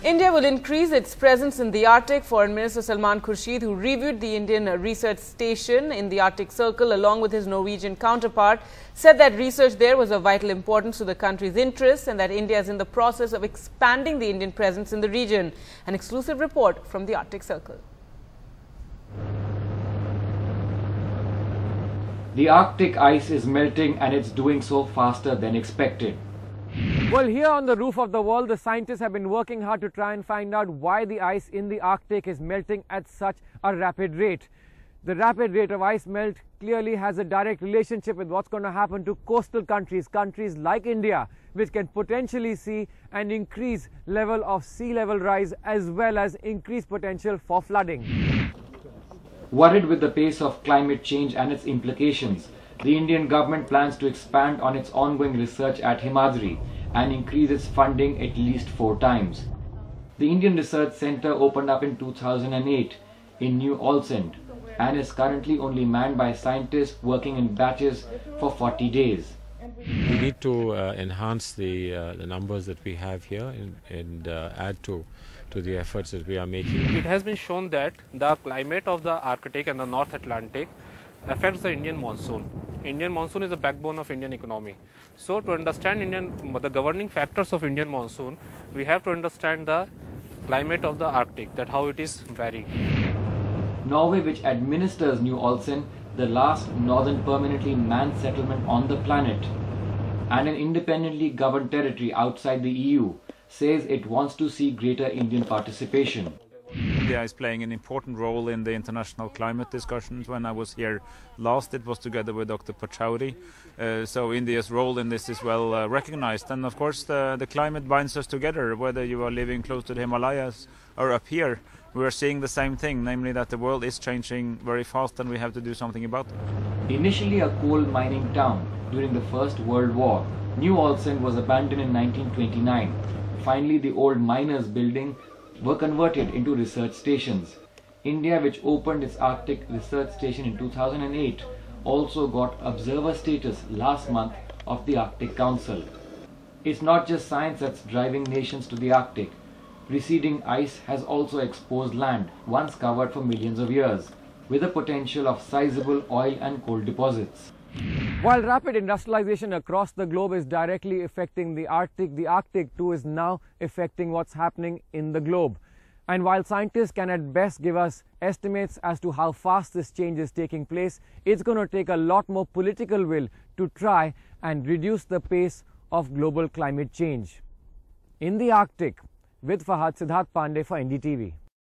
India will increase its presence in the Arctic. Foreign Minister Salman Khurshid, who reviewed the Indian research station in the Arctic Circle along with his Norwegian counterpart, said that research there was of vital importance to the country's interests and that India is in the process of expanding the Indian presence in the region. An exclusive report from the Arctic Circle. The Arctic ice is melting and it's doing so faster than expected. Well, here on the roof of the wall, the scientists have been working hard to try and find out why the ice in the Arctic is melting at such a rapid rate. The rapid rate of ice melt clearly has a direct relationship with what's going to happen to coastal countries, countries like India, which can potentially see an increased level of sea level rise as well as increased potential for flooding. Worried with the pace of climate change and its implications, the Indian government plans to expand on its ongoing research at Himadri and increase its funding at least 4 times. The Indian Research Centre opened up in 2008 in Ny Alesund and is currently only manned by scientists working in batches for 40 days. We need to enhance the numbers that we have here and add to the efforts that we are making. It has been shown that the climate of the Arctic and the North Atlantic affects the Indian monsoon. Indian monsoon is the backbone of Indian economy. So to understand the governing factors of Indian monsoon, we have to understand the climate of the Arctic, that how it is varying. Norway, which administers Ny Alesund, the last northern permanently manned settlement on the planet, and an independently governed territory outside the EU, says it wants to see greater Indian participation. India is playing an important role in the international climate discussions. When I was here last, it was together with Dr. Pachauri. So India's role in this is well recognized. And of course the climate binds us together, whether you are living close to the Himalayas or up here. We are seeing the same thing, namely that the world is changing very fast and we have to do something about it. Initially a coal mining town during the First World War, Ny Alesund was abandoned in 1929. Finally, the old miners' building were converted into research stations. India, which opened its Arctic research station in 2008, also got observer status last month of the Arctic Council. It's not just science that's driving nations to the Arctic. Receding ice has also exposed land, once covered for millions of years, with the potential of sizable oil and coal deposits. While rapid industrialization across the globe is directly affecting the Arctic too is now affecting what's happening in the globe. And while scientists can at best give us estimates as to how fast this change is taking place, it's going to take a lot more political will to try and reduce the pace of global climate change. In the Arctic, with Fahad, Siddharth Pandey for NDTV.